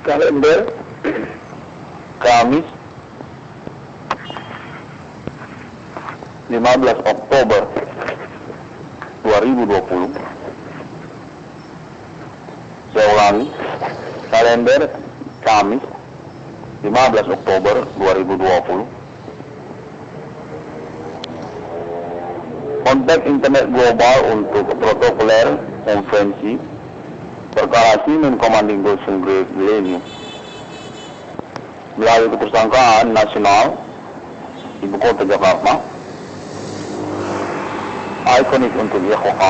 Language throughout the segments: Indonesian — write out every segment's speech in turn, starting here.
Kalender Kamis 15 Oktober 2020. Saya ulangi, kalender Kamis 15 Oktober 2020. Kontak internet global untuk protokoler konferensi perkara Simen Komandinggo Sungguh Milenium melalui ketersangkaan nasional Ibu Kota Jakarta, ikonik untuk YHWH,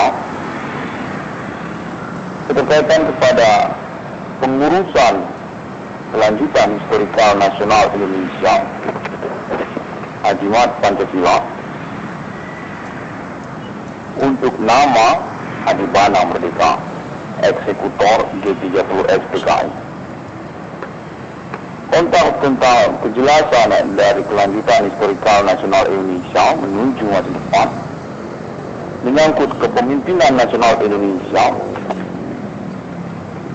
keterkaitan kepada pengurusan kelanjutan historikal nasional Indonesia, Ajimat Pancasila, untuk nama Adibana Merdeka, eksekutor G30S PKI. Kontak tentang kejelasan dari kelanjutan historikal nasional Indonesia menuju masa depan menyangkut kepemimpinan nasional Indonesia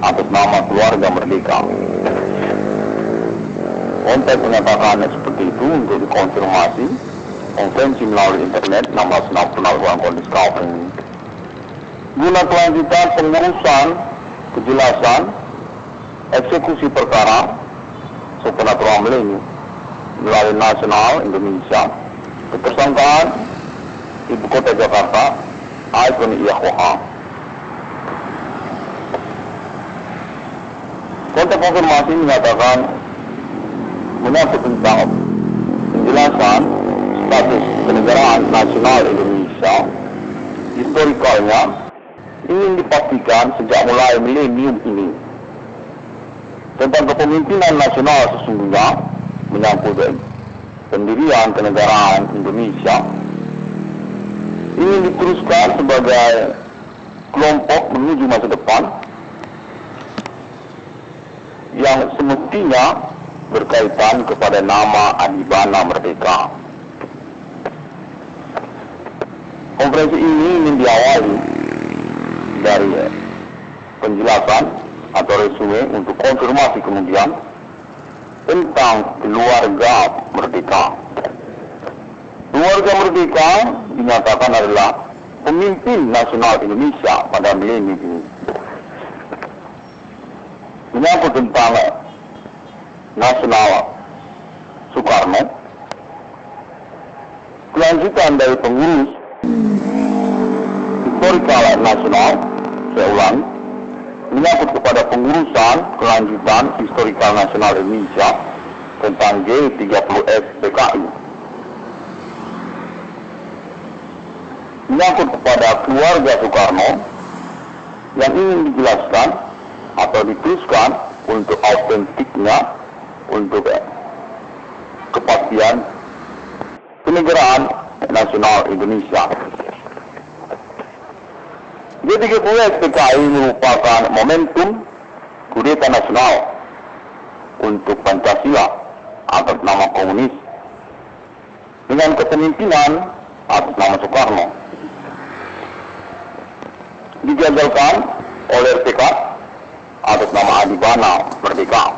atas nama keluarga merdeka. Kontak menyatakan seperti itu untuk dikonfirmasi konferensi melalui internet 16 penangguhan kondisi ini. Guna kelanjutan pengurusan kejelasan eksekusi perkara supernatural milenium melalui nasional Indonesia, ketersangkaan Ibu Kota Jakarta, ikonik YHWH. Kontak konfirmasi menyatakan menyangkut tentang penjelasan status kenegaraan nasional Indonesia historikalnya ingin dipastikan sejak mulai milenium ini. Tentang kepemimpinan nasional sesungguhnya menyangkut pendirian kenegaraan Indonesia ingin diteruskan sebagai kelompok menuju masa depan yang semestinya berkaitan kepada nama Adibana Merdeka. Konferensi ini ingin diawali dari penjelasan atau resume untuk konfirmasi kemudian tentang keluarga merdeka. Keluarga merdeka dinyatakan adalah pemimpin nasional Indonesia pada milenium ini. Menyangkut tentang nasional Soekarno, kelanjutan dari pengurus historikal nasional, saya ulangi, menyangkut kepada pengurusan kelanjutan historikal nasional Indonesia tentang G30S PKI, menyangkut kepada keluarga Soekarno yang ingin dijelaskan atau diteruskan untuk autentiknya, untuk kepastian kenegaraan nasional Indonesia. G30S PKI merupakan momentum kudeta nasional untuk Pancasila atas nama komunis dengan kepemimpinan atas nama Soekarno. Digagalkan oleh RPK atas nama Adibana Merdeka.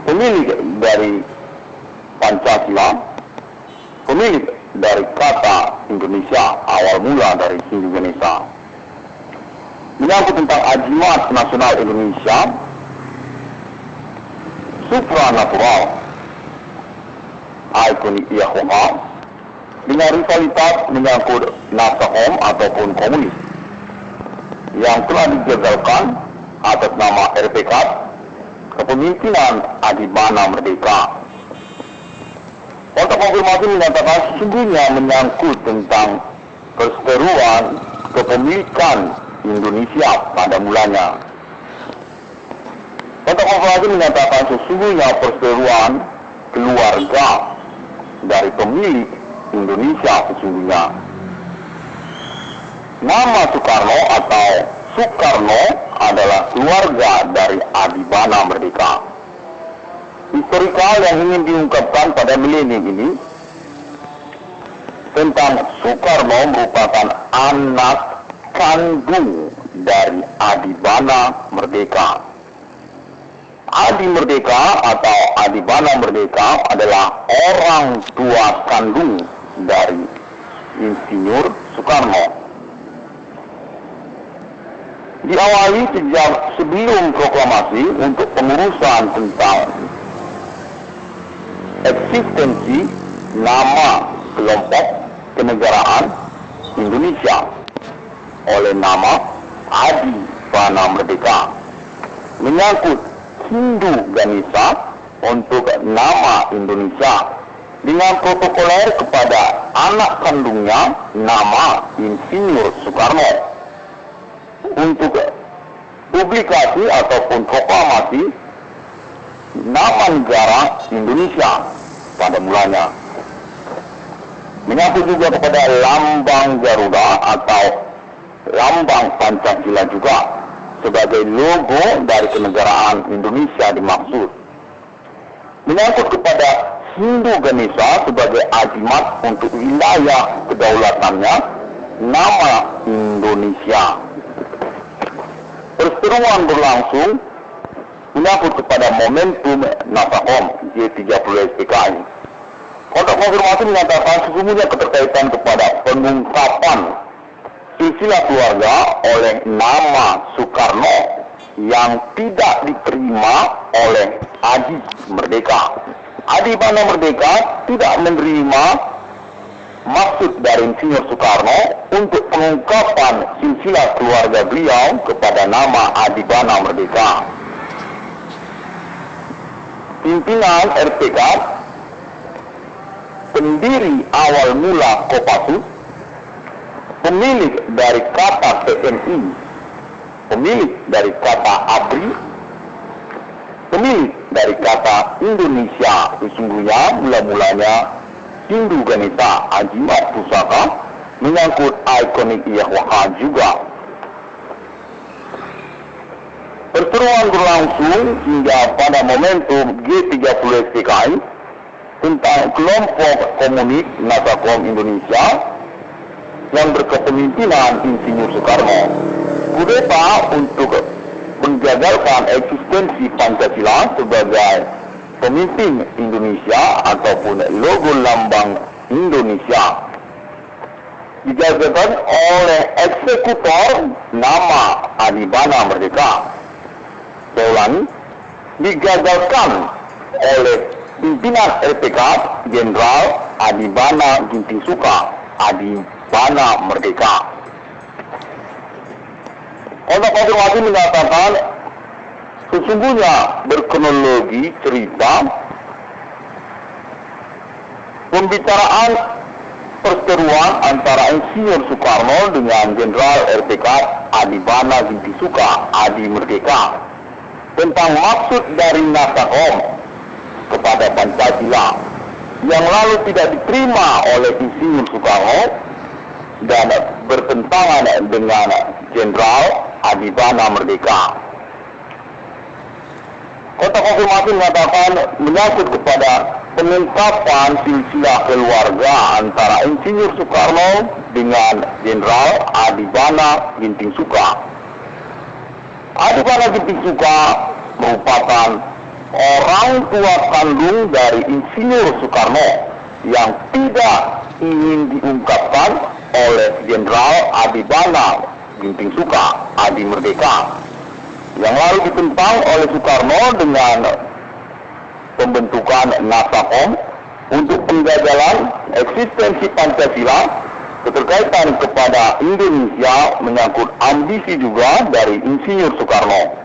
Pemilik dari Pancasila, pemilik dari kata Indonesia, awal mula dari Indonesia, menyangkut tentang ajimat nasional Indonesia, supranatural, ikonik YHWH, dengan rivalitas menyangkut Nasahom ataupun komunis yang telah digagalkan atas nama RPK, kepemimpinan Adibana Merdeka. Kontak konfirmasi menyatakan sesungguhnya menyangkut tentang perseteruan kepemilikan Indonesia pada mulanya. Kontak konfirmasi menyatakan sesungguhnya perseteruan keluarga dari pemilik Indonesia sesungguhnya. Nama Soekarno atau Soekarno adalah keluarga dari Adibana Merdeka. Historikal yang ingin diungkapkan pada milenium ini tentang Soekarno merupakan anak kandung dari Adibana Merdeka. Adi Merdeka atau Adibana Merdeka adalah orang tua kandung dari Insinyur Soekarno. Diawali sejak sebelum proklamasi untuk pengurusan tentang eksistensi nama kelompok kenegaraan Indonesia oleh nama Adibana Merdeka, menyangkut Hindu Ganesha untuk nama Indonesia dengan protokoler kepada anak kandungnya nama Insinyur Soekarno untuk publikasi ataupun proklamasi nama negara Indonesia pada mulanya. Menyangkut juga kepada lambang Garuda atau lambang Pancasila juga sebagai logo dari kenegaraan Indonesia dimaksud. Menyangkut kepada Hindu Ganesha sebagai ajimat untuk wilayah kedaulatannya nama Indonesia. Perseteruan berlangsung menyangkut kepada momentum Nasakom G30 SPKI. Kotak konfirmasi menyatakan sesungguhnya keterkaitan kepada pengungkapan silsilah keluarga oleh nama Soekarno yang tidak diterima oleh Adi Merdeka. Adibana Merdeka tidak menerima maksud dari Insinyur Soekarno untuk pengungkapan silsilah keluarga beliau kepada nama Adibana Merdeka. Pimpinan RPK, pendiri awal mula Kopassus, pemilik dari kata TNI, pemilik dari kata ABRI, pemilik dari kata Indonesia, sesungguhnya mula-mulanya Hindu Ganesha Ajimat Pusaka, menyangkut ikonik Yahweh juga. Perseteruan berlangsung hingga pada momentum G30 SPKI tentang kelompok komunis Nasakom Indonesia yang berkepemimpinan Insinyur Soekarno. Kudeta untuk menggagalkan eksistensi Pancasila sebagai pemimpin Indonesia ataupun logo lambang Indonesia digagalkan oleh eksekutor nama Adibana Merdeka. Saya ulangi, digagalkan oleh pimpinan RPK Jenderal Adibana Ginting Suka, Adibana Merdeka. Untuk konfirmasi menyatakan sesungguhnya berkronologi cerita pembicaraan perseteruan antara Insinyur Soekarno dengan Jenderal RPK Adibana Ginting Suka, Adi Merdeka, tentang maksud dari Nasakom kepada Pancasila yang lalu tidak diterima oleh Insinyur Soekarno dan bertentangan dengan Jenderal Adibana Merdeka. Kota konfirmasi menyatakan menyangkut kepada pengungkapan silsilah keluarga antara Insinyur Soekarno dengan Jenderal Adibana Ginting Suka. Adibana Ginting Suka merupakan orang tua kandung dari Insinyur Soekarno yang tidak ingin diungkapkan oleh Jenderal Adibana Ginting Suka, Adi Merdeka, yang lalu ditentang oleh Soekarno dengan pembentukan Nasakom untuk penggagalan eksistensi Pancasila. Keterkaitan kepada Indonesia menyangkut ambisi juga dari Insinyur Soekarno.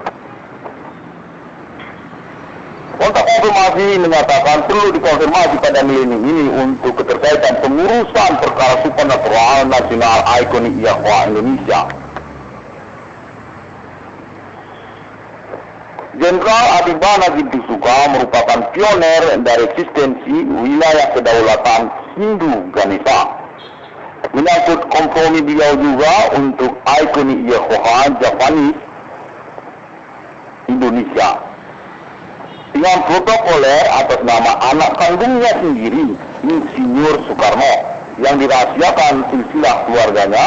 Kontak konfirmasi menyatakan perlu dikonfirmasi pada milenium ini untuk keterkaitan pengurusan perkara supernatural nasional ikonik Yahweh Indonesia. Jenderal Adibana Ginting Suka merupakan pioner dari eksistensi wilayah kedaulatan Hindu Ganesha. Menyangkut kompromi beliau juga untuk ikonik Yahweh Japanese Indonesia dengan protokoler atas nama anak kandungnya sendiri, Insinyur Soekarno, yang dirahasiakan silsilah keluarganya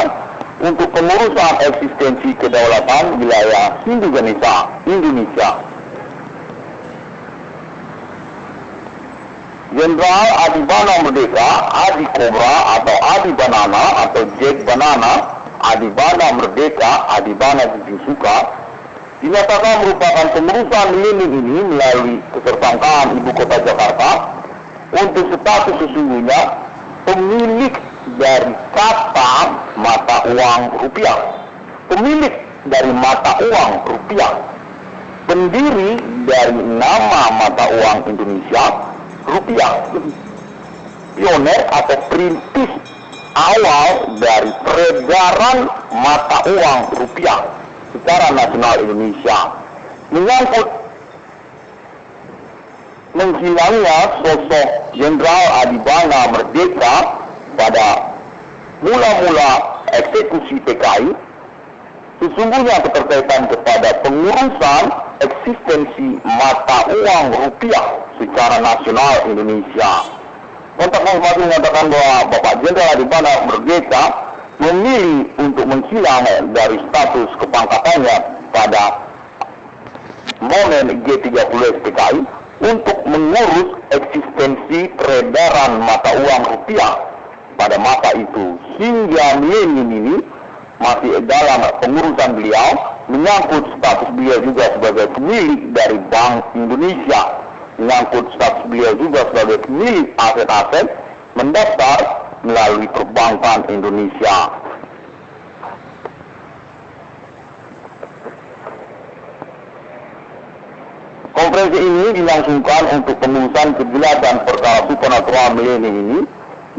untuk pengurusan eksistensi kedaulatan wilayah Hindu Ganesha Indonesia. Jenderal Adibana Merdeka, Adi Kobra atau Adi Banana atau Jack Banana, Adibana Merdeka, Adibana Suka, dinyatakan merupakan pengurusan milenium ini melalui ketersangkaan Ibu Kota Jakarta untuk status sesungguhnya pemilik dari kata mata uang rupiah, pemilik dari mata uang rupiah, pendiri dari nama mata uang Indonesia rupiah, pioner atau perintis awal dari peredaran mata uang rupiah secara nasional Indonesia, menyangkut menghilangnya sosok Jenderal Adibana Merdeka pada mula-mula eksekusi PKI. Sesungguhnya keterkaitan kepada pengurusan eksistensi mata uang rupiah secara nasional Indonesia. Kontak konfirmasi menyatakan bahwa Bapak Jenderal Adibana Merdeka memilih untuk menghilang dari status kepangkatannya pada momen G30 PKI untuk mengurus eksistensi peredaran mata uang rupiah pada masa itu, hingga milenium ini masih dalam pengurusan beliau, menyangkut status beliau juga sebagai pemilik dari Bank Indonesia, menyangkut status beliau juga sebagai pemilik aset-aset mendaftar melalui Perbankan Indonesia. Konferensi ini dilangsungkan untuk pengurusan kejelasan perkara supernatural milenium ini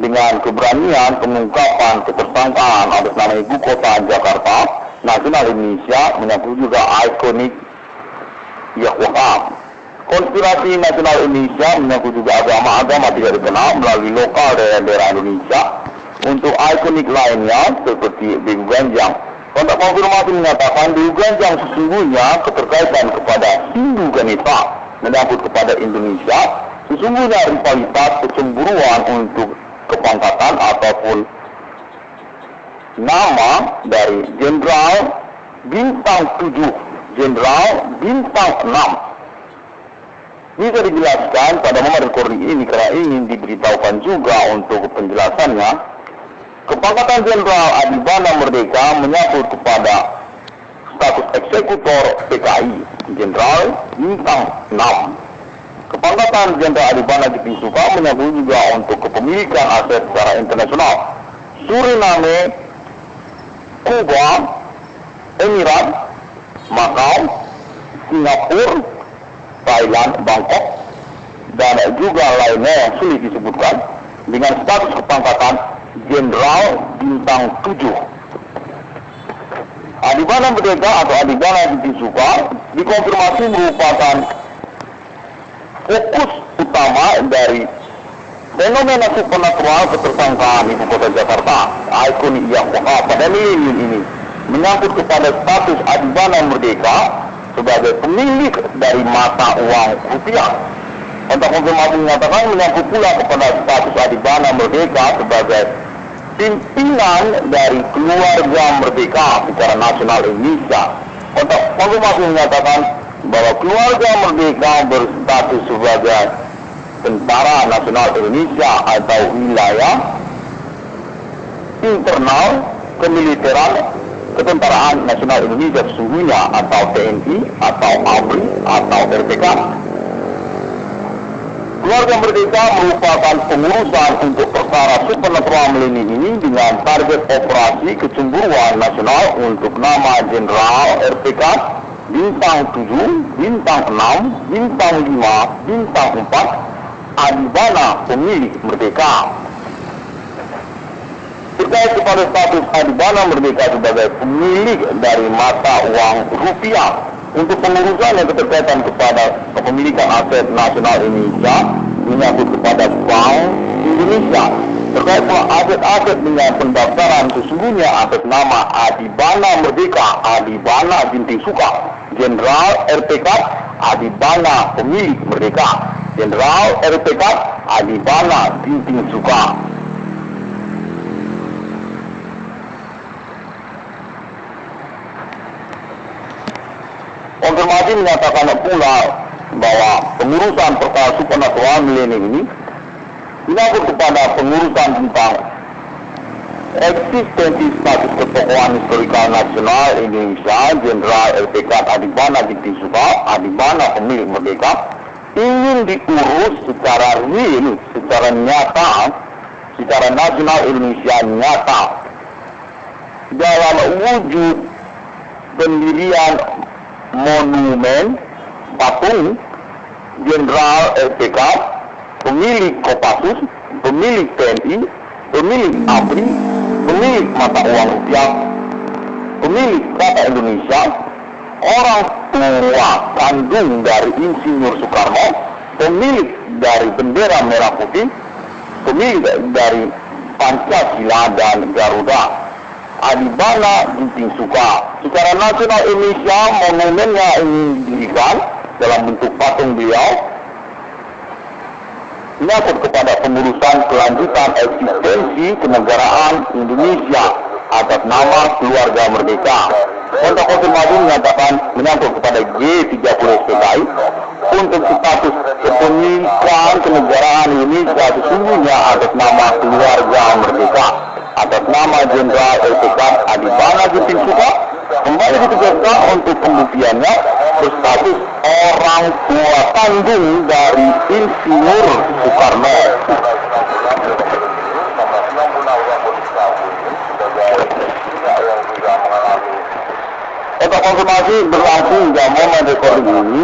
dengan keberanian pengungkapan ketersangkaan atas nama Ibu Kota Jakarta, Nasional Indonesia, menyangkut juga ikonik Yahweh. Konspirasi Nasional Indonesia menyangkut juga agama-agama tidak dikenal melalui lokal daerah-daerah Indonesia untuk ikonik lainnya seperti Dewi Ganjang. Kontak konfirmasi menyatakan Dewi Ganjang sesungguhnya keterkaitan kepada Hindu Ganesha, menyangkut kepada Indonesia, sesungguhnya rivalitas kecemburuan untuk kepangkatan ataupun nama dari Jenderal Bintang 7, Jenderal Bintang 6. Bisa dijelaskan pada momen recording ini karena ingin diberitahukan juga untuk penjelasannya. Kepangkatan Jenderal Adibana Merdeka menyangkut kepada status eksekutor PKI, Jenderal Bintang 6. Kepangkatan Jenderal Adibana Suka menyangkut juga untuk kepemilikan aset secara internasional, Suriname, Kuba, Emirat, Macau, Singapura, Thailand, Bangkok, dan juga lainnya yang sulit disebutkan dengan status kepangkatan Jenderal Bintang 7. Adibana Merdeka atau Adibana Suka dikonfirmasi merupakan fokus utama dari fenomena supernatural ketersangkaan Ibu Kota Jakarta, ikonik Yahweh pada milenium ini, menyangkut kepada status Adibana Merdeka sebagai pemilik dari mata uang rupiah. Kontak konfirmasi menyatakan menyangkut pula kepada status Adibana Merdeka sebagai pimpinan dari keluarga Merdeka secara nasional Indonesia. Kontak konfirmasi menyatakan bahwa keluarga Merdeka berstatus sebagai Tentara Nasional Indonesia atau wilayah internal kemiliteran Ketentaraan Nasional Indonesia sesungguhnya atau TNI atau ABRI atau RPK. Keluarga Merdeka merupakan pengurusan untuk perkara supernatural milenium ini dengan target operasi kecemburuan nasional untuk nama Jenderal RPK Bintang 7, Bintang 6, Bintang 5, Bintang 4, Adibana pemilik Merdeka. Terkait kepada status Adibana Merdeka sebagai pemilik dari mata uang rupiah untuk pengurusan yang keterkaitan kepada kepemilikan aset nasional Indonesia menyangkut kepada Bank Indonesia. Terkait pula aset-aset dengan pendaftaran sesungguhnya atas nama Adibana Merdeka, Adibana Suka, Jenderal RPK, Adibana pemilik Merdeka, Jenderal RPK, Adibana Suka. Konfirmasi menyatakan pula bahwa pengurusan perkara supernatural milenium ini menyangkut kepada pengurusan tentang eksistensi status ketokohan historikal nasional Indonesia, Jenderal LPK Adibana Ginting Suka, Adibana pemilik merdeka, ingin diurus secara real, secara nyata, secara nasional Indonesia nyata, dalam wujud pendirian monumen patung Jenderal LPK, pemilik Kopassus, pemilik TNI, pemilik ABRI, pemilik mata uang rupiah, pemilik kata Indonesia, orang tua kandung dari Insinyur Soekarno, pemilik dari bendera merah putih, pemilik dari Pancasila dan Garuda, Adibana Ginting Suka. Secara nasional Indonesia, monumennya ingin didirikan dalam bentuk patung beliau, menyangkut kepada pengurusan kelanjutan eksistensi kenegaraan Indonesia atas nama keluarga merdeka. Untuk konfirmasi menyatakan menyangkut kepada G30 SPKI untuk status kepemilikan kenegaraan Indonesia sesungguhnya atas nama keluarga merdeka, atas nama Jenderal LPK Adibana Ginting Suka, kembali ditugaskan untuk pembuktiannya berstatus orang tua kandung dari Insinyur Soekarno. Untuk konfirmasi berlangsung hingga momen recording ini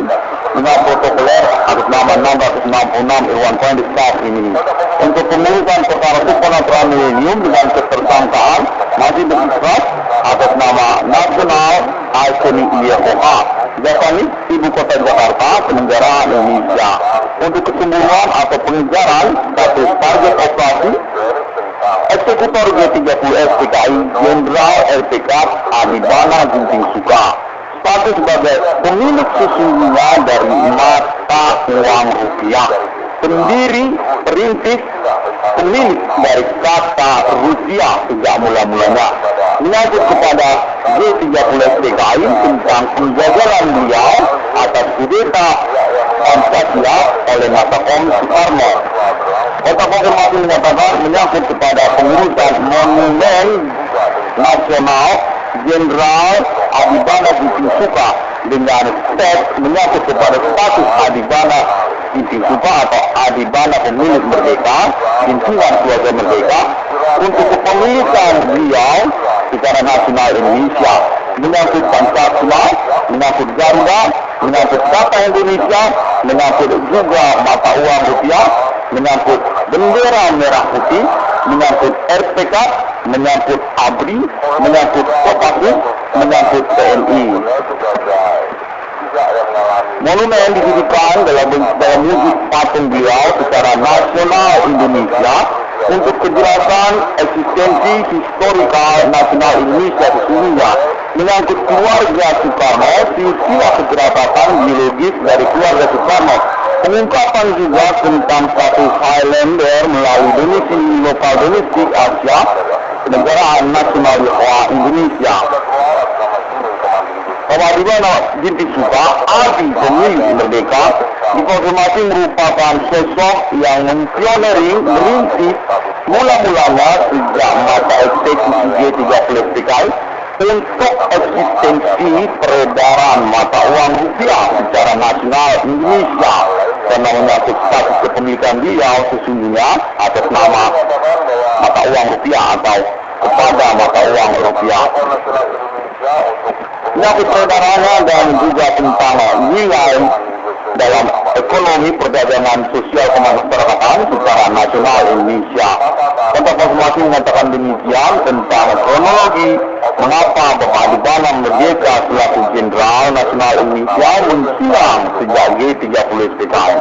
dengan protokoler atas nama 666 Irwan Cohen di staff ini. Untuk pengurusan perkara supernatural milenium dengan ketersangkaan masih bersifat atas nama Nasional Arseni IFOH, Japanis, Ibu Kota Jakarta, Penyelenggara Indonesia. Untuk kesungguhan atau pengejaran status target operasi Eksekutor G30 SPKI Jenderal LPK Adibana Ginting Suka, status sebagai pemilik sesungguhnya dari mata uang rupiah, pendiri, perintis, pemilik dari kata rupiah sejak mula-mulanya, menyangkut kepada G30 SPKI tentang penjagalan beliau atas kudeta Pancasila oleh Matakom Soekarno. Kota konfirmasi menyatakan menyangkut kepada pengurusan monumen nasional Jenderal Adibana Ginting Suka dengan teks menyangkut kepada status Adibana Ginting Suka atau Adibana pemilik merdeka, pimpinan keluarga merdeka, untuk kepemilikan beliau secara nasional Indonesia, menyangkut Pancasila, menyangkut Garuda, menyangkut kata Indonesia, menyangkut juga mata uang rupiah, menyangkut bendera merah putih, menyangkut RPK, menyangkut ABRI, menyangkut Kopassus, menyangkut TNI. Monumen didirikan dalam wujud patung beliau secara nasional Indonesia untuk kejelasan eksistensi historikal nasional Indonesia sesungguhnya, menyangkut keluarga Soekarno, silsilah kekerabatan biologis dari keluarga Soekarno, pengungkapan juga tentang status Highlander melalui donasi lokal domestik Asia, kenegaraan nasional Indonesia. Adibana Ginting Suka, Adi pemilik merdeka, dikonfirmasi merupakan sosok yang mempionering merintis mula-mulanya sejak masa eksekusi G30 SPKI untuk eksistensi peredaran mata uang rupiah secara nasional Indonesia, karena menyangkut status kepemilikan beliau sesungguhnya atas nama mata uang rupiah atau kepada mata uang rupiah. Menyangkut peredarannya dan juga tentang nilai dalam ekonomi, perdagangan, sosial, kemasyarakatan secara nasional Indonesia. Kota konfirmasi menyatakan demikian tentang kronologi mengapa Bapak Adibana merdeka selaku Jenderal Nasional Indonesia mensilang sejak G30 SPKI.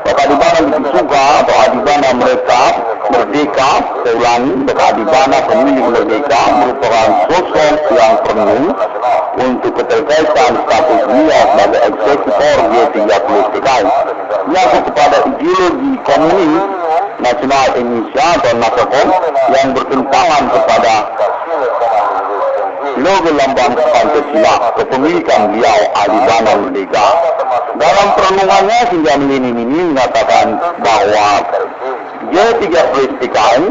Bapak Adibana Ginting Suka atau Adibana merdeka, saya ulangi, Bapak Adibana pemilik merdeka merupakan sosok yang penuh untuk keterkaitan status beliau sebagai eksekutor G30 SPKI, menyangkut kepada ideologi komunis nasional Indonesia atau NASOKOM yang bertentangan kepada logo sebagai lambang Pancasila, kepemilikan beliau Adibana Merdeka. Dalam perenungannya hingga ini mengatakan bahwa G30SPKI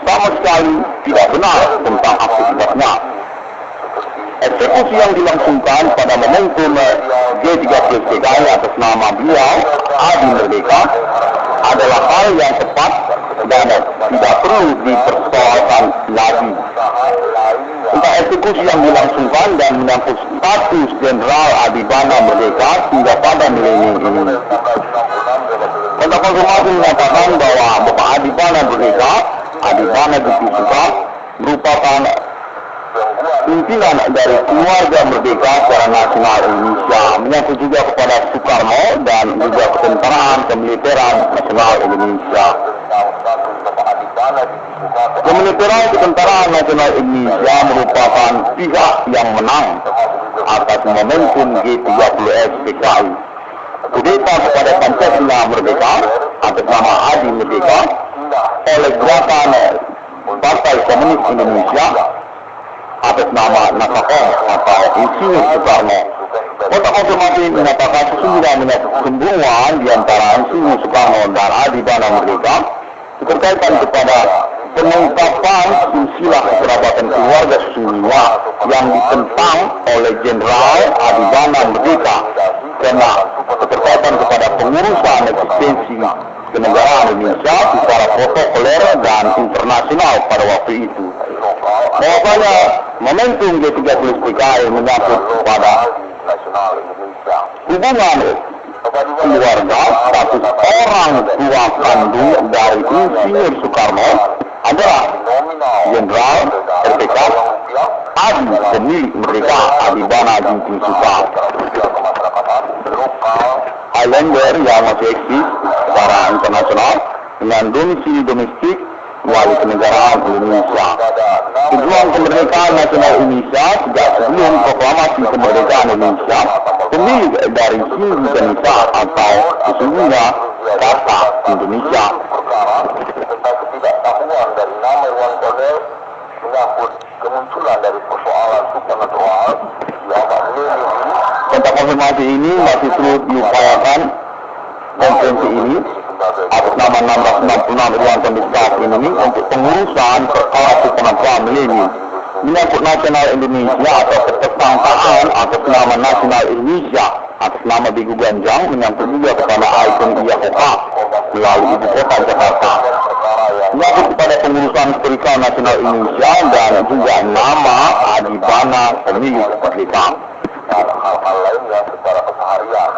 sama sekali tidak benar tentang aktivitasnya. Eksekusi yang dilangsungkan pada momentum G30SPKI atas nama beliau Adi Merdeka adalah hal yang tepat dan tidak perlu dipersoalkan lagi. Tentang eksekusi yang dilangsungkan dan menyangkut status Jenderal Adibana Merdeka hingga pada milenium ini. Tentang konfirmasi menyatakan bahwa Bapak Adibana Merdeka, Adibana Ginting merupakan pimpinan dari keluarga merdeka secara nasional Indonesia, menyangkut juga kepada Soekarno dan juga ketentaraan kemiliteran nasional Indonesia. Kemiliteran ketentaraan nasional Indonesia merupakan pihak yang menang atas momentum G30SPKI. Kudeta kepada Pancasila Merdeka atas nama Adi Merdeka oleh Gerakan Partai Komunis Indonesia atas nama Nasakom atau Insinyur Soekarno. Kota konfirmasi menyatakan sesungguhnya menyangkut hubungan di antara Insinyur Soekarno dan Adibana Merdeka berkaitan kepada pengungkapan silsilah kekerabatan keluarga sesungguhnya yang ditentang oleh Jenderal Adibana Merdeka karena berkaitan kepada pengurusan eksistensi kenegaraan Indonesia secara protokoler dan internasional pada waktu itu. Bahwasanya momentum G30SPKI menyangkut kepada hubungan keluarga status orang tua kandung dari Insinyur Soekarno adalah Jenderal RPK Adi pemilik Merdeka Adibana Ginting Soekarno. Highlander yang masih eksis secara internasional dengan domisili domestik melalui kenegaraan Indonesia. Tujuan kemerdekaan nasional Indonesia sejak sebelum proklamasi kemerdekaan Indonesia, pemilik dari Indonesia atau sesungguhnya kata Indonesia. Tentang ketidaktahuan dari nama Irwan Kamil menyangkut kemunculan dari persoalan supernatural yang milenium ini. Tentang konfirmasi ini masih terus diupayakan konferensi ini atas nama 666 Irwan Kamil ini untuk pengurusan perkara supernatural milenium menyangkut nasional Indonesia atau ketersangkaan atas nama nasional Indonesia atas nama Bigu Ganjang menyangkut juga kepada ikon IAOKA melalui ibu kota Jakarta, menyangkut kepada pengurusan perikal nasional Indonesia dan juga nama Adibana pemilik merdeka dan hal-hal lainnya secara keseharian.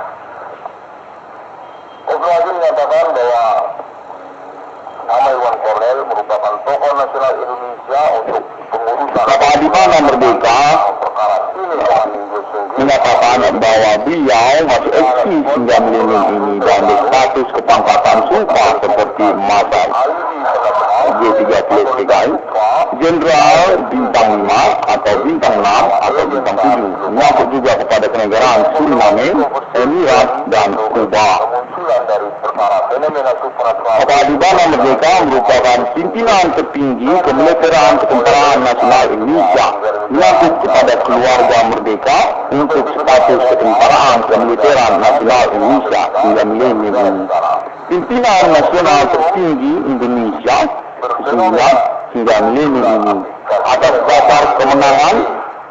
Konfirmasi menyatakan bahwa nama Irwan Kamil merupakan tokoh nasional Indonesia untuk pengurusan Bapak Adibana Merdeka perkara ini yang menyatakan bahwa beliau masih eksis hingga milenium ini dan berstatus kepangkatan sumpah seperti masa G30SPKI, Jenderal Bintang 5 atau Bintang 6 atau Bintang 7, menyangkut juga kepada kenegaraan Suriname, Emirat, dan Kuba. dari perkara fenomena supernatural. Bapak Adibana Merdeka merupakan pimpinan tertinggi kemiliteran ketentaraan nasional Indonesia, menyangkut kepada keluarga merdeka untuk status ketentaraan kemiliteran nasional Indonesia hingga milenium ini. Pimpinan nasional tertinggi Indonesia sehingga hingga milenium ini atas dasar kemenangan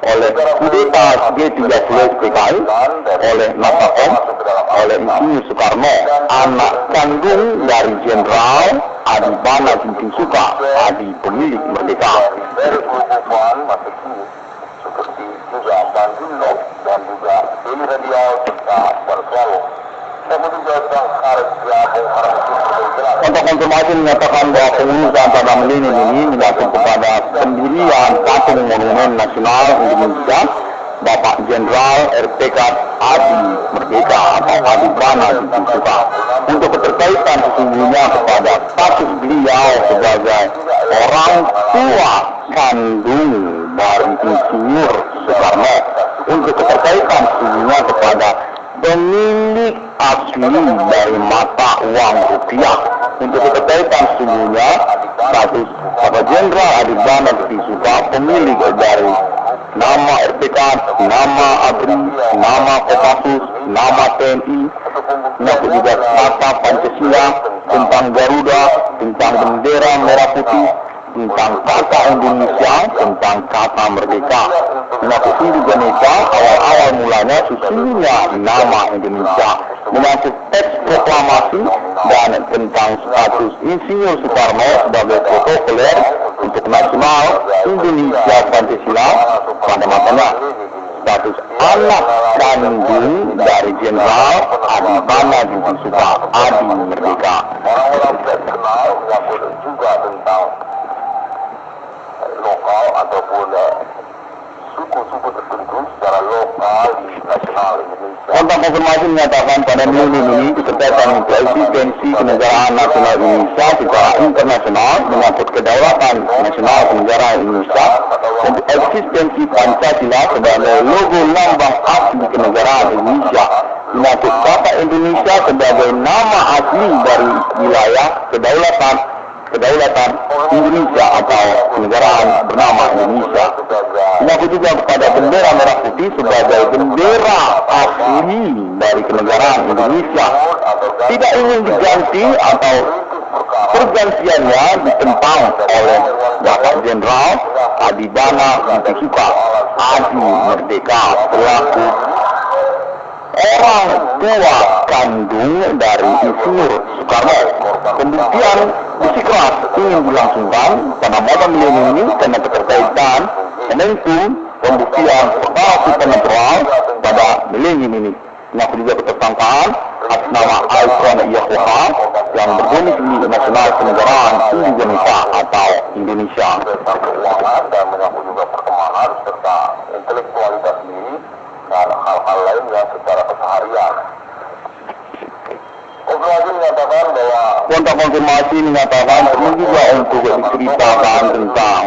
oleh kudeta G30SPKI oleh Nasakom oleh Insinyur Soekarno, anak kandung dari Jenderal Adibana Ginting Soekarno, Adi pemilik merdeka. Dari kelompok masih seperti juga Bandung dan juga Deli Radial serta Barsualo. Kemudian juga karya Untuk konfirmasi menyatakan bahwa pengurusan pada milenium ini menyangkut kepada pendirian patung monumen nasional Indonesia Bapak Jenderal RPK Adi Merdeka atau Adibana Ginting Soekarno untuk keterkaitan sesungguhnya kepada status beliau sebagai orang tua kandung dari Insinyur Soekarno, untuk keterkaitan sesungguhnya kepada pemilik asli dari mata uang rupiah, untuk keterkaitan sesungguhnya status Bapak Jenderal Adi Bana Disuka pemilik dari nama RPK, nama ABRI, nama Kopassus, nama TNI, menyangkut juga kata Pancasila, tentang Garuda, tentang bendera merah putih, tentang kata Indonesia, tentang kata merdeka. Menyangkut Indonesia, awal-awal mulanya sesungguhnya nama Indonesia. Menyangkut teks proklamasi dan tentang status Insinyur Soekarno sebagai protokoler untuk nasional Indonesia Pancasila pada masanya. Status anak kandung dari Jenderal Adi Bana Disuka, Adi Merdeka. Orang-orang tidak kenal menyangkut juga tentang lokal ataupun suku-suku tertentu secara lokal di nasional Indonesia. Kontak konfirmasi menyatakan pada Juni ini keterkaitan untuk eksistensi kenegaraan nasional Indonesia secara internasional menyangkut kedaulatan nasional kenegaraan Indonesia untuk eksistensi Pancasila sebagai logo lambang asli kenegaraan Indonesia, menyangkut kata Indonesia sebagai nama asli dari wilayah kedaulatan Indonesia atau kenegaraan bernama Indonesia. Menyangkut juga kepada bendera merah putih sebagai bendera asli dari kenegaraan Indonesia, tidak ingin diganti atau pergantiannya ditentang oleh Bapak Jenderal Adi Bana Disuka, Adi Merdeka, selaku orang tua kandung dari Insinyur Soekarno. Pembuktian bersikeras ingin dilangsungkan pada momen milenium ini karena keterkaitan momentum pembuktian perkara supernatural pada milenium ini. Mengaku juga ketersangkaan atas nama Alfred Yahya yang berdomisili nasional kenegaraan Indonesia atau Indonesia. Tentang keuangan dan menyangkut juga perkembangan serta intelektualitas diri dan hal-hal lainnya secara keseharian. Konfirmasi menyatakan bahwa Kontak konfirmasi menyatakan perlu juga untuk diceritakan tentang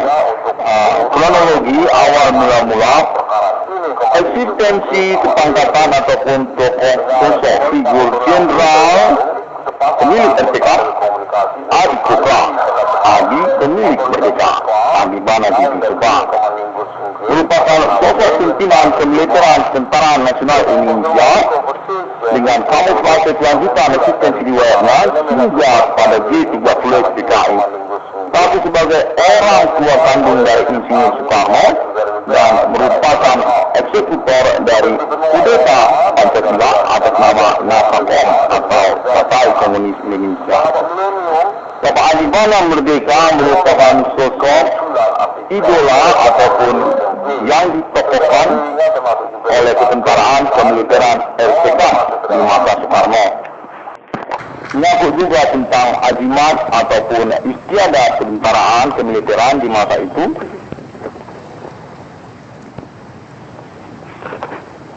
kronologi awal mula-mula eksistensi kepangkatan ataupun tokoh sosok figur jenderal pemilik RPK Adi Kopra, Adi pemilik merdeka, Adi Bana Disuka, merupakan sosok pimpinan kemiliteran Tentara Nasional Indonesia dengan kamuflase kelanjutan eksistensi di wayangnya hingga pada G30 PKI. Tapi sebagai orang tua kandung dari Insinyur Soekarno dan merupakan eksekutor dari kudeta Pancasila atas nama NASACOM atau Partai Komunis Indonesia. Bapak Adi Bana Merdeka merupakan sosok idola ataupun yang ditokohkan oleh ketentaraan kemiliteran RPK di masa Soekarno. Menyangkut juga tentang azimat ataupun istiadat ketentaraan kemiliteran di masa itu.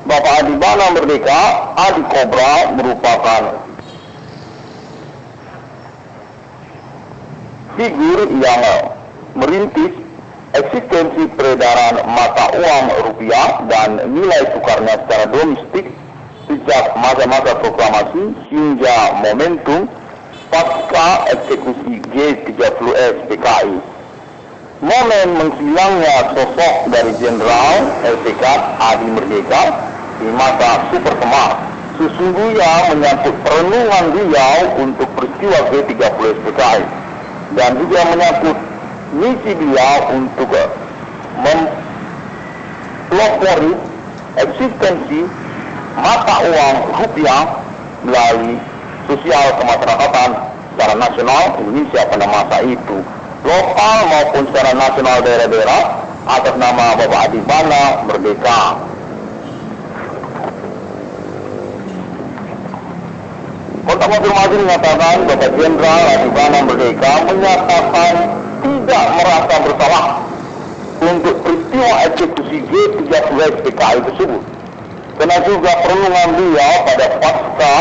Bapak Adi Bana Merdeka, Adi Kobra merupakan figur yang merintis eksistensi peredaran mata uang rupiah dan nilai tukarnya secara domestik sejak masa-masa proklamasi hingga momentum pasca eksekusi G30S PKI. Momen menghilangnya sosok dari Jenderal RPK Adi Merdeka di masa Super Kemar sesungguhnya menyangkut perenungan beliau untuk peristiwa G30S PKI dan juga menyangkut misi beliau untuk mempelopori eksistensi mata uang rupiah melalui sosial kemasyarakatan secara nasional Indonesia pada masa itu, lokal maupun secara nasional daerah-daerah atas nama Bapak Adi Bana Merdeka. Kontak konfirmasi menyatakan Bapak Jenderal Adi Bana Merdeka menyatakan tidak merasa bersalah untuk peristiwa eksekusi G30S PKI tersebut. Karena juga perenungan beliau pada pasca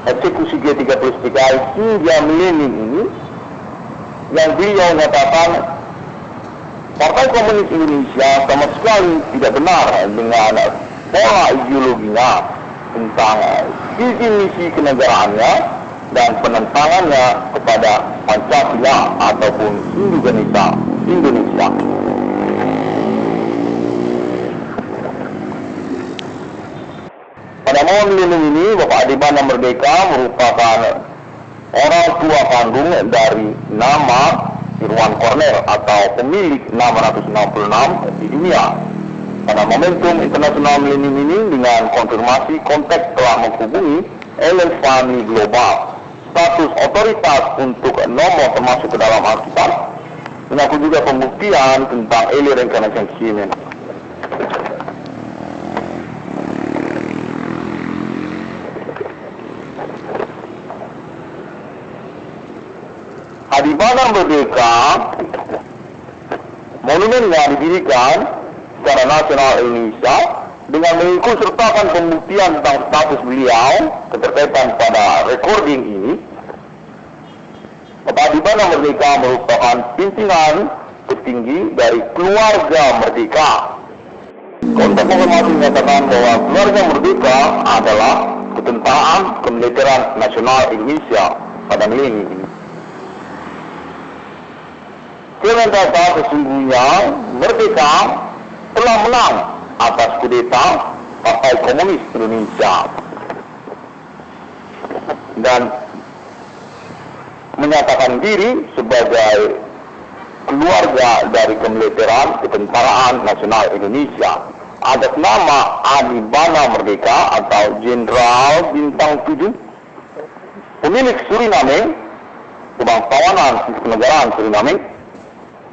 eksekusi G30S PKI hingga milenium ini, yang beliau mengatakan Partai Komunis Indonesia sama sekali tidak benar dengan pola ideologinya tentang visi misi kenegaraannya dan penentangannya kepada Pancasila ataupun Indonesia. Pada momen milenium ini, Bapak Adibana Merdeka merupakan orang tua kandung dari nama Irwan Corner atau pemilik 666 di dunia. Pada momentum internasional milenium ini, dengan konfirmasi konteks telah menghubungi Alien Family Global, status otoritas untuk nomor termasuk ke dalam Alkitab, mengaku juga pembuktian tentang alien reincarnation. Adibana Merdeka, monumen yang didirikan secara nasional Indonesia dengan mengikut sertakan pembuktian tentang status beliau keterkaitan pada recording ini. Bapak Adibana Merdeka merupakan pimpinan tertinggi dari keluarga Merdeka. Konteks informasi menyatakan bahwa keluarga Merdeka adalah ketentaraan kemiliteran nasional Indonesia pada milenium ini. Sementara sesungguhnya Merdeka telah menang atas kudeta Partai Komunis Indonesia dan menyatakan diri sebagai keluarga dari kemiliteran ketentaraan nasional Indonesia atas nama Adibana Merdeka atau Jenderal Bintang 7, pemilik Suriname, kebangsawanan kenegaraan Suriname,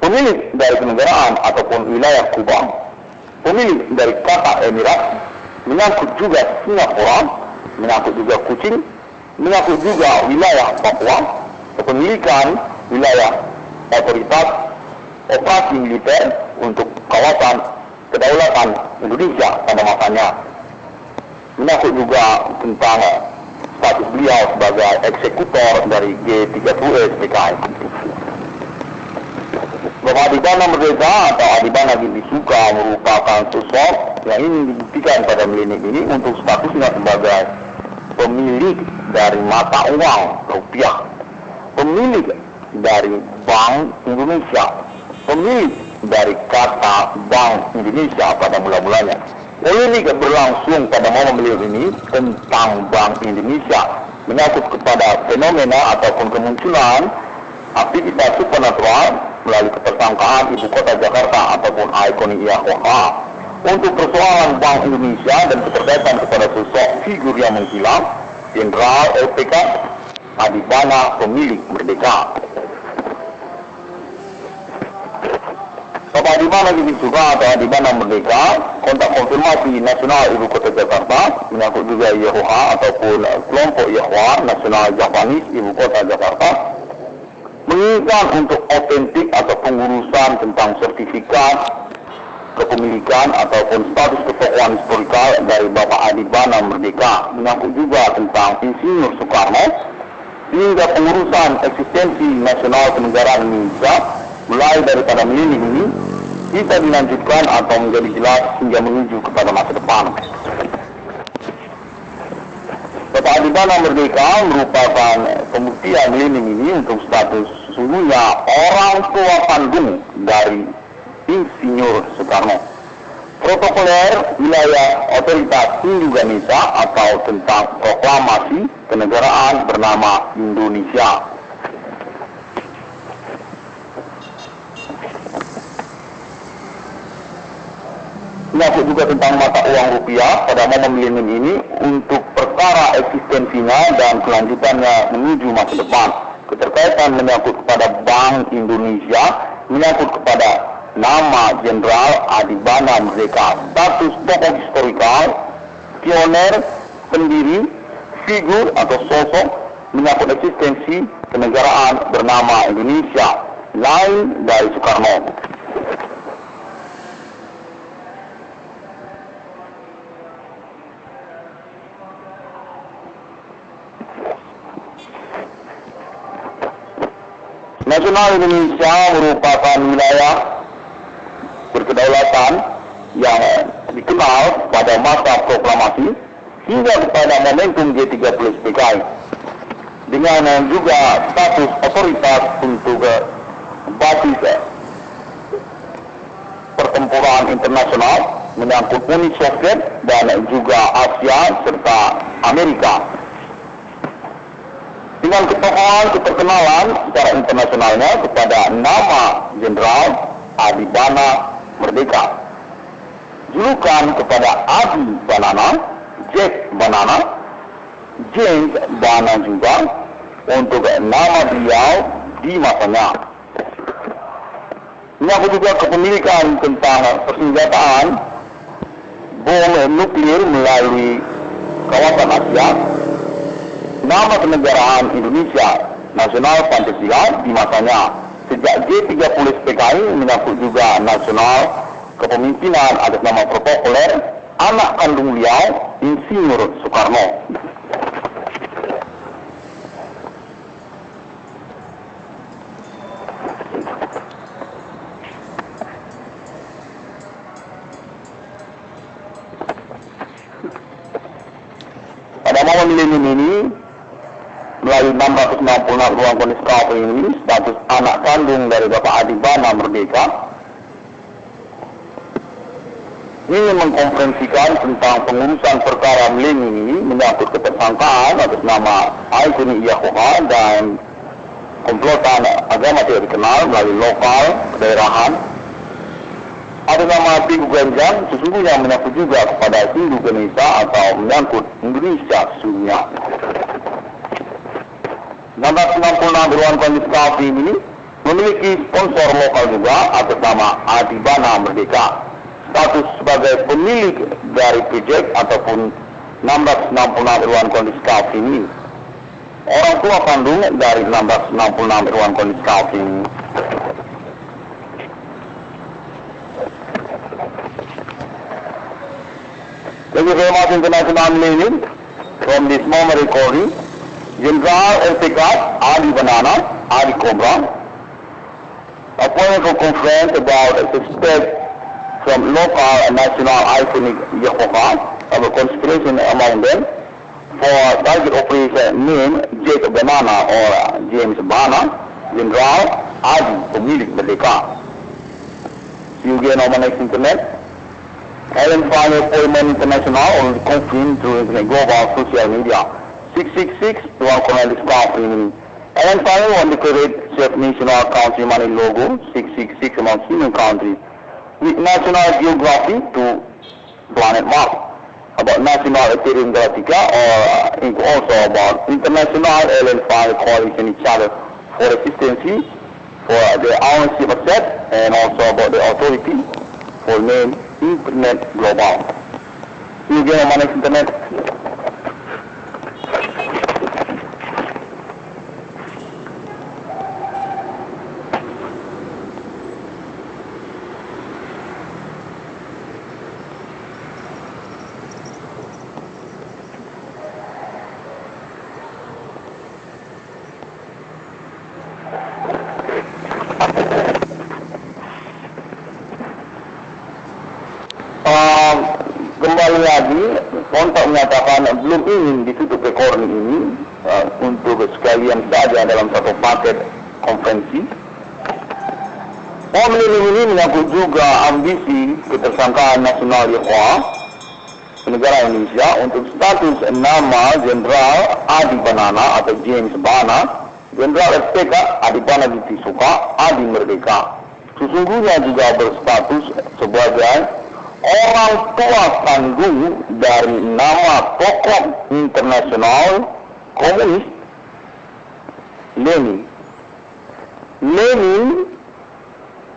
pemilik dari kenegaraan ataupun wilayah Kubang, pemilik dari kata Emirat, menyangkut juga Singapura, menyangkut juga Kuching, menyangkut juga wilayah Papua, kepemilikan wilayah otoritas operasi militer untuk kawasan kedaulatan Indonesia pada masanya, menyangkut juga tentang status beliau sebagai eksekutor dari G30S PKI. Bapak Adibana Merdeka atau Adibana Ginti-Suka merupakan sosok yang ingin dibuktikan pada milenium ini untuk statusnya sebagai pemilik dari mata uang rupiah, pemilik dari Bank Indonesia, pemilik dari kata Bank Indonesia pada mula-mulanya. Polemik berlangsung pada momen beliau ini tentang Bank Indonesia menyangkut kepada fenomena ataupun kemunculan aktivitas supernatural melalui ketersangkaan ibu kota Jakarta ataupun ikonik Yahweh. Untuk persoalan Bank Indonesia dan keterkaitan kepada sosok figur yang menghilang, Jenderal LPK Adibana pemilik Merdeka. Bapak Adibana Ginti-Suka atau Adibana Merdeka, kontak konfirmasi nasional ibu kota Jakarta, menyangkut juga Yahweh ataupun kelompok Yahweh nasional Japanis ibu kota Jakarta, menginginkan untuk otentik atau pengurusan tentang sertifikat kepemilikan ataupun status ketokohan historikal dari Bapak Adibana Merdeka, menyangkut juga tentang Insinyur Soekarno, sehingga pengurusan eksistensi nasional kenegaraan Indonesia mulai daripada milenium ini bisa dilanjutkan atau menjadi jelas hingga menuju kepada masa depan. Bapak Adibana Merdeka merupakan pembuktian milenium ini untuk status sesungguhnya orang tua kandung dari Insinyur Soekarno, protokoler wilayah otoritas Indonesia atau tentang proklamasi kenegaraan bernama Indonesia. Menyangkut juga tentang mata uang rupiah pada momen milenium ini untuk perkara eksistensinya dan kelanjutannya menuju masa depan. Keterkaitan menyangkut kepada Bank Indonesia, menyangkut kepada nama Jenderal Adibana Merdeka, status tokoh historikal, pioner, pendiri, figur atau sosok, menyangkut eksistensi kenegaraan bernama Indonesia, lain dari Soekarno. Nasional Indonesia merupakan wilayah berkedaulatan yang dikenal pada masa proklamasi hingga kepada momentum G30 PKI. dengan juga status otoritas untuk basis pertempuran internasional menyangkut Uni Soviet dan juga Asia serta Amerika. Dengan keterkenalan secara internasionalnya kepada nama Jenderal Adi Bana Merdeka. Julukan kepada Adi Banana, Jack Banana, James Bana juga untuk nama beliau di masanya. Menyangkut juga kepemilikan tentang persenjataan bom nuklir melalui kawasan Asia. Nama kenegaraan Indonesia Nasional Pancasila di masanya. Sejak G30 PKI menyangkut juga nasional kepemimpinan atas nama protokoler anak kandung beliau Insinyur Soekarno. Pada momen milenium ini, melalui 666 ruang kondisi ini, status anak kandung dari Bapak Adi Bana Merdeka ingin mengkonferensikan tentang pengurusan perkara milenium ini menyangkut ketersangkaan atas nama Al-Quran Yahuha dan komplotan agama tidak dikenal melalui lokal, kedaerahan. Ada nama Pigu Ganjang sesungguhnya menyangkut juga kepada Hindu Ganesha atau menyangkut Indonesia sesungguhnya. 666 ruang kondisi ini memiliki sponsor lokal juga atas nama Adi Bana Merdeka. Status sebagai pemilik dari project ataupun 666 ruang kondisi ini. Orang tua kandung dari 666 ruang kondisi ini. Thank you very much, International Millennium. From this moment recording, General LPK Adi Banana, Adi Cobra, appointed for conference about a suspect from local and national iconic Yehovah of a conspiration among them for target operation named Jack Banana or James Bana, General Adi Pemilik Merdeka. See you again on my next internet. Ellen Fire Appointment International on the conference through internet global social media. 666 ruang kondisi ini. Ellen Fire on the correct Chef National Country Money logo 666 among human country. With national geography to planet Mars, about national Ethereum Galactica, or also about international LN5 coalition each other for existence, for the ownership asset, and also about the authority for name Internet Global. See you again on my next internet. Kembali lagi, kontak menyatakan belum ingin ditutup recording ini untuk sekalian saja dalam satu paket konferensi. Momen ini menyangkut juga ambisi ketersangkaan nasional Yehovah negara Indonesia untuk status nama Jenderal Adi Banana atau James Bana, Jenderal SPK Adi Bana Ditisuka Adi Merdeka. Sesungguhnya juga berstatus sebagai orang tua kandung dari nama tokoh internasional komunis Lenin. Lenin,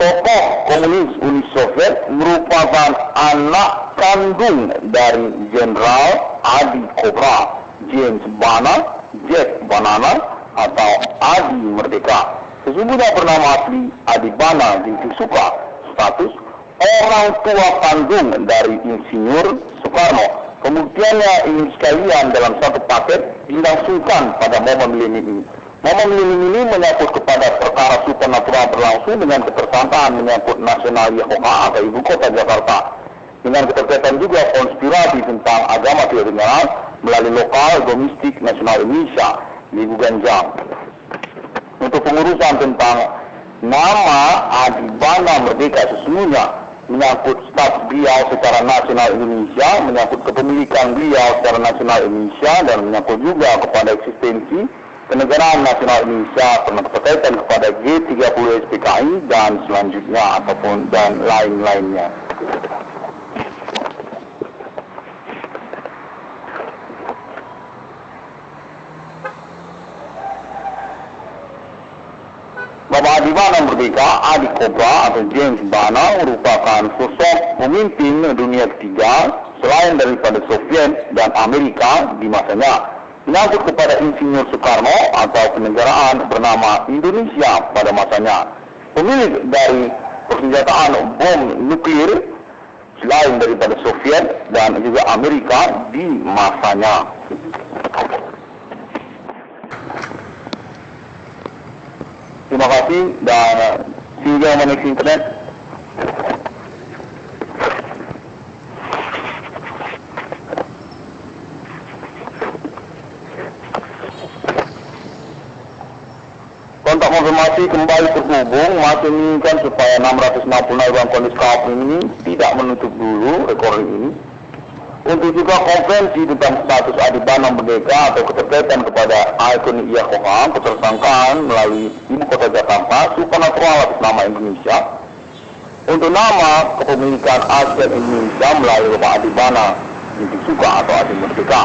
tokoh komunis Uni Soviet, merupakan anak kandung dari Jenderal Adi Cobra, James Bana, Jack Banana atau Adi Merdeka. Sesungguhnya bernama asli Adi Bana Ditisuka, status orang tua kandung dari Insinyur Soekarno. Pembuktiannya ini sekalian dalam satu paket dilangsungkan pada momen milenium ini. Momen milenium ini menyangkut kepada perkara supernatural berlangsung dengan ketersangkaan menyangkut nasional Yehovah atau ibu kota Jakarta. Dengan keterkaitan juga konspirasi tentang agama tidak dikenal melalui lokal domestik nasional Indonesia. diguganjang. Untuk pengurusan tentang nama Adibana Merdeka sesungguhnya menyangkut status beliau secara nasional Indonesia, menyangkut kepemilikan beliau secara nasional Indonesia, dan menyangkut juga kepada eksistensi kenegaraan nasional Indonesia pernah berkaitan kepada G30 SPKI dan selanjutnya ataupun dan lain-lainnya. Bapak Adibana Merdeka, Adi Cobra atau James Bana merupakan sosok pemimpin dunia ketiga selain daripada Soviet dan Amerika di masanya, menyangkut kepada Insinyur Soekarno atau kenegaraan bernama Indonesia pada masanya, pemilik dari persenjataan bom nuklir selain daripada Soviet dan juga Amerika di masanya. Terima kasih dan see you on the next internet. Kontak konfirmasi kembali terhubung, masih menginginkan supaya 660 dalam kondisi kapal ini tidak menutup dulu recording ini. Untuk juga konferensi tentang status Adibana Merdeka atau keterkaitan kepada ikon IAKOHA, ketersangkaan melalui Ibu Kota Jakarta, supernatural atas nama Indonesia. Untuk nama kepemilikan aset Indonesia melalui Bapak Adibana Ginting Suka atau Adi Merdeka.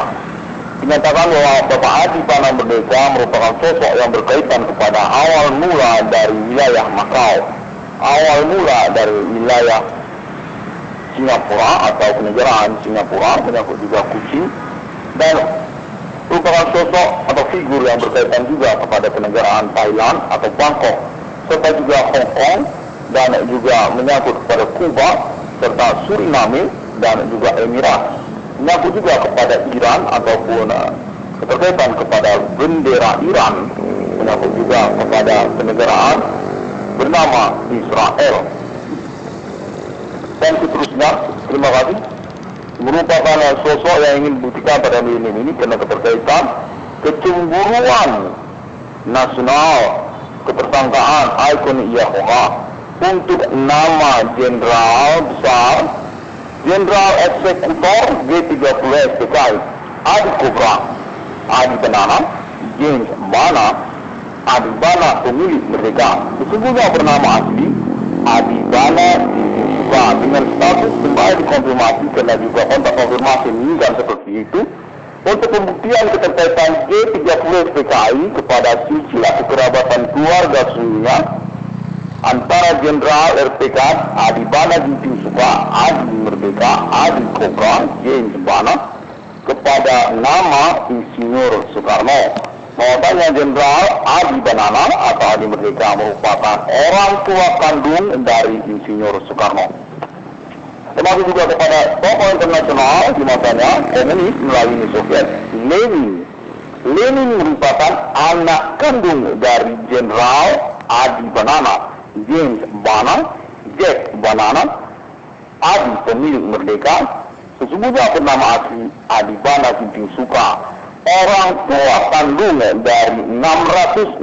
Dinyatakan bahwa Bapak Adibana Merdeka merupakan sosok yang berkaitan kepada awal mula dari wilayah Makau, awal mula dari wilayah Singapura atau kenegaraan Singapura, menyangkut juga Kuching, dan merupakan sosok atau figur yang berkaitan juga kepada kenegaraan Thailand atau Bangkok, serta juga Hong Kong, dan juga menyangkut kepada Kuba, serta Suriname, dan juga Emirat, menyangkut juga kepada Iran ataupun keterkaitan kepada bendera Iran, menyangkut juga kepada kenegaraan bernama Israel. Dan seterusnya, terima kasih, merupakan sosok yang ingin membuktikan pada ini karena keterkaitan kecemburuan nasional, ketersangkaan ikon IAKOHA untuk nama Jenderal Besar, Jenderal Eksekutor G30 SPKI, Adi Cobra, Adi Banana, James Bana, Adi Bana pemilik Merdeka, sesungguhnya bernama asli Adibana Ginting Suka, dengan status kembali dikonfirmasi karena juga kontak konfirmasi meninggal seperti itu untuk pembuktian keterkaitan G30 SPKI kepada silsilah kekerabatan keluarga sesungguhnya antara Jenderal RPK Adibana Ginting Suka, Adi Merdeka, Adi Cobra, James Bana kepada nama Insinyur Soekarno. Bahwasanya Jenderal Adi Banana atau Adi Merdeka merupakan orang tua kandung dari Insinyur Soekarno. Termasuk juga kepada tokoh internasional di masanya, komunis melalui Uni Soviet, Lenin. Lenin merupakan anak kandung dari Jenderal Adi Banana, James Bana, Jack Banana, Adi pemilik Merdeka, sesungguhnya bernama asli Adibana Ginting Suka, orang tua kandung dari 666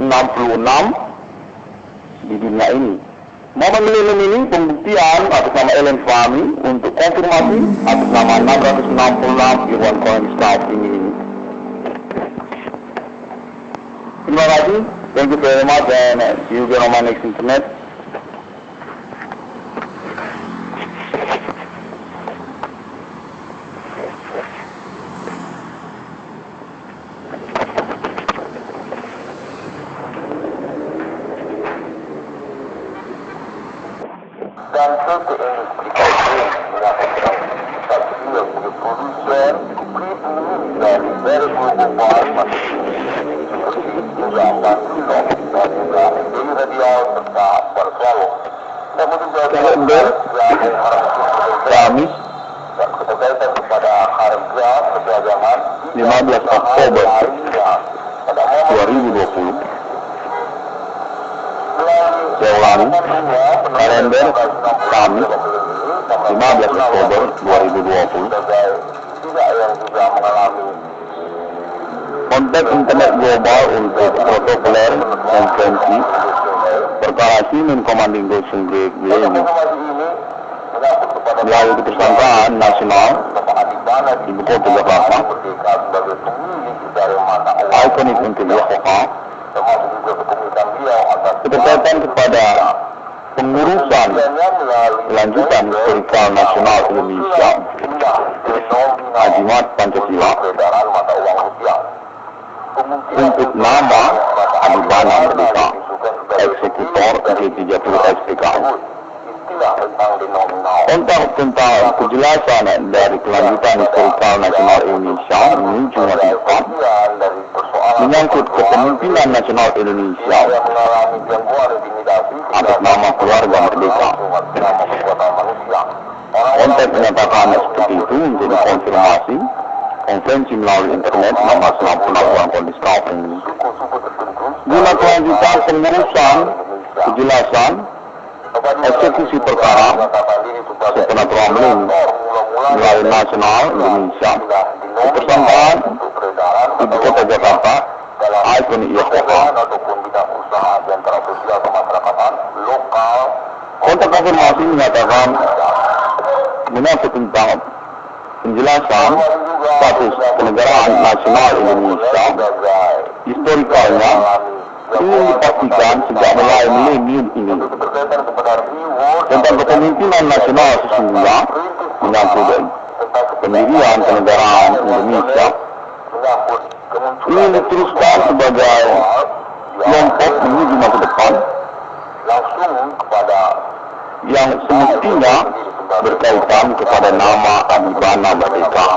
di dunia ini. Momen Lenin ini pembuktian atas nama Ellen Fahmi untuk konfirmasi atas nama 666 Irwan Cohen Scout ini. Terima kasih. Thank you very much and see you again on my next internet. Dan PT Industri Kayu melakukan satu yang produsen dari global masih seperti juga Bandung dan juga Deli Radial serta Persalo. Namun juga Kamis dan keterkaitan kepada harga perdagangan 15 Oktober 2020. Saya ulangi, kalender Kamis 15 Oktober 2020. tidak yang juga mengalami Konten Konteks internet global untuk protokoler konferensi perkara Simen Komando Sungguh ini melalui ketersangkaan nasional Ibu Kota Jakarta ikonik untuk Yahoo berkaitan kepada pengurusan kelanjutan historikal nasional Indonesia Ajimat Pancasila untuk nama Adibana Merdeka eksekutor G30 SPKI. Tentang kejelasan dari kelanjutan historikal nasional Indonesia menuju masa depan menyangkut kepemimpinan nasional Indonesia atas nama keluarga merdeka. Konteks menyatakan seperti itu untuk dikonfirmasi konferensi melalui internet nama selam penangguhan kondisi kampung guna kelanjutan pengurusan kejelasan eksekusi perkara sepenaturan melalui nasional Indonesia ketersangkaan Ibu Kota Jakarta ikonik Yahoo. Konteks konfirmasi menyatakan menyangkut tentang penjelasan status kenegaraan nasional Indonesia historikalnya ingin dipastikan sejak mulai milenium ini tentang kepemimpinan nasional sesungguhnya menyangkut pendirian kenegaraan Indonesia ingin diteruskan sebagai kelompok menuju masa depan yang semestinya berkaitan kepada nama Adibana Merdeka.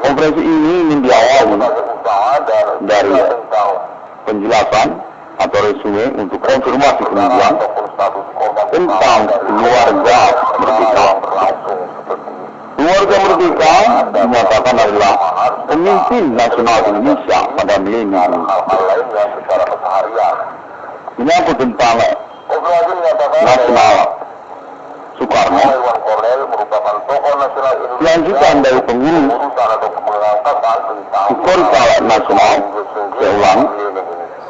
Konferensi ini ingin diawali dari penjelasan atau resume untuk konfirmasi kemudian tentang keluarga merdeka. Keluarga merdeka dinyatakan adalah pemimpin nasional Indonesia pada milenium ini. Menyangkut tentang nasional Soekarno, kelanjutan dari pengurus historikal nasional, seulang,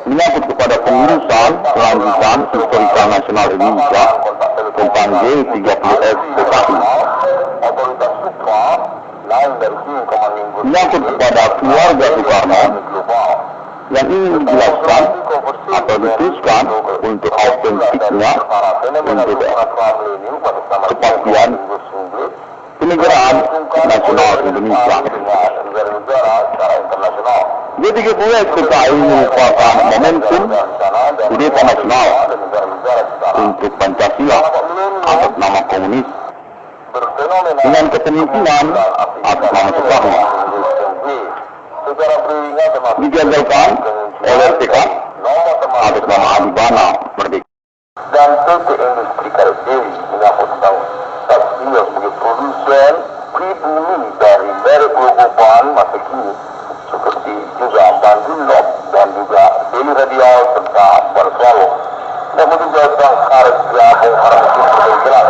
menyangkut kepada pengurusan kelanjutan historikal nasional Indonesia tentang G30S PKI, menyangkut kepada keluarga Soekarno yang ingin dijelaskan atau diteruskan untuk autentiknya untuk kepastian kenegaraan nasional Indonesia. G30 SPKI merupakan momentum kudeta nasional untuk Pancasila atas nama komunis dengan kepemimpinan atas nama Soekarno digagalkan oleh TK atas nama Adibana Merdeka. Dan PT Industri Karet Dewi menyambut tentang beliau sebagai produsen pribumi dari merek logo bahan masa kini seperti juga Bandulog dan juga Daily Radial serta Barsualo. Namun juga tentang harga harga jelas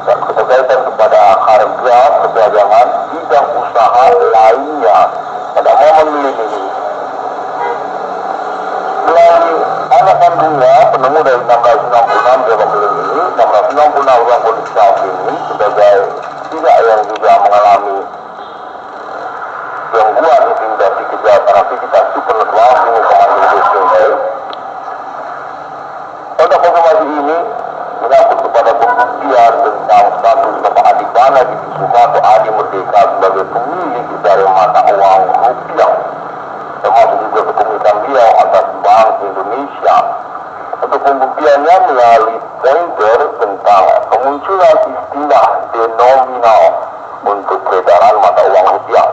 dan keterkaitan kepada harga perdagangan bidang usaha lainnya pada momen milenium. Melalui anak kandungnya penemu dari 1666 Jawa Milen ini, 1666 orang kondisi ini sebagai tidak yang juga mengalami gangguan intimidasi kejahatan aktivitas supernatural ini komando Sungai. Pada konfirmasi ini menyangkut kepada pembuktian tentang status Bapak Adibana di Soekarno Adi Merdeka sebagai pemilik dari mata uang rupiah, termasuk juga kepemilikan beliau atas Bank Indonesia. Untuk pembuktiannya melalui pointer tentang kemunculan istilah denominal untuk peredaran mata uang rupiah.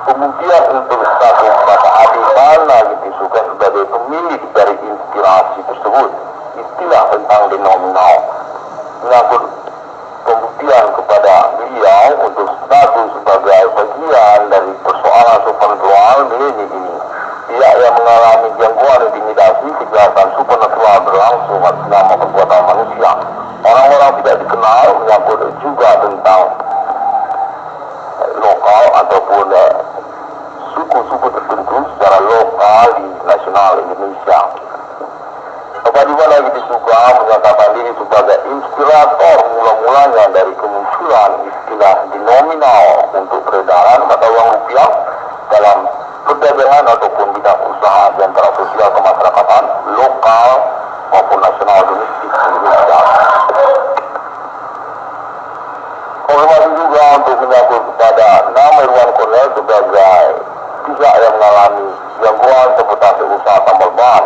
Pembuktian untuk status Bapak Adibana disukai sebagai pemilik dari inspirasi tersebut. Istilah tentang denominal menyangkut pembuktian kepada beliau untuk status sebagai bagian dari persoalan supernatural milenium ini. Pihak yang mengalami gangguan intimidasi kejahatan supernatural berlangsung atas nama perbuatan manusia. Orang-orang tidak dikenal menyangkut juga tentang lokal ataupun suku-suku tertentu secara lokal di nasional Indonesia. Bapak Ibu lagi juga menyatakan diri sebagai inspirator mula-mulanya dari kemunculan istilah dinominal untuk peredaran mata uang rupiah dalam perdagangan ataupun bidang usaha dan sosial kemasyarakatan lokal maupun nasional domestik Indonesia. Konfirmasi juga untuk menyangkut kepada nama Irwan Cornel sebagai pihak yang mengalami gangguan reputasi usaha tambal ban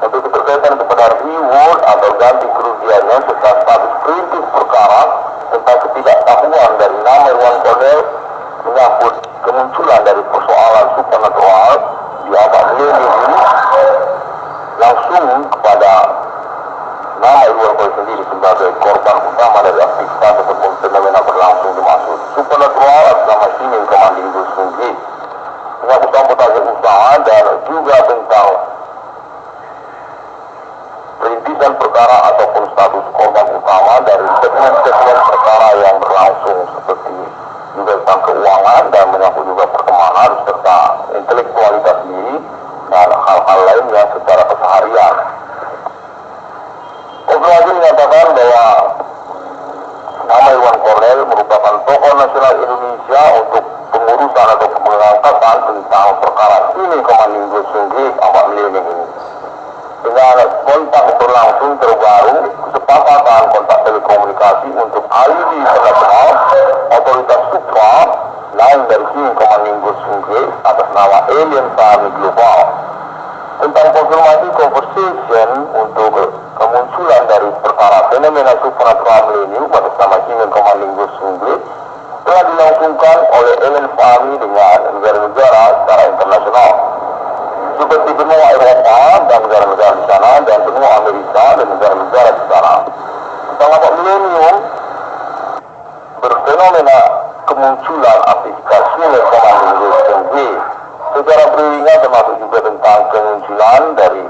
untuk keterkaitan kepada reward atau ganti kerugiannya serta status perintis perkara tentang ketidaktahuan dari nama Irwan Cornel menyangkut kemunculan dari persoalan supernatural di abad milenium ini langsung kepada nama Irwan Cornel sendiri sebagai korban utama dari aktivitas ataupun fenomena berlangsung dimaksud supernatural atas nama Sining Commanding Sunggi menyangkut reputasi usaha dan juga tentang perintisan perkara ataupun status korban utama dari segmen-segmen perkara yang berlangsung seperti juga tentang keuangan dan menyangkut juga pertemanan serta intelektualitas diri dan hal-hal lainnya secara keseharian. Konfirmasi menyatakan bahwa nama Irwan Cornel merupakan tokoh nasional Indonesia untuk pengurusan atau pengangkatan tentang perkara ini Commanding Sunggi abad milenium ini. Dengan kontak berlangsung terbaru kesepakatan kontak telekomunikasi untuk IUD internasional otoritas Supra lain dari sini Commanding Sunggi atas nama Alien Family Global tentang konfirmasi conversation untuk kemunculan dari perkara fenomena supernatural milenium atas nama Sining Commanding Sunggi telah dilangsungkan oleh Alien Family dengan negara-negara secara internasional seperti benua Eropa dan negara-negara di sana dan benua Amerika dan negara-negara di sana. Tentang abad milenium berfenomena kemunculan aplikasi Commanding Sunggi secara beriringan termasuk juga tentang kemunculan dari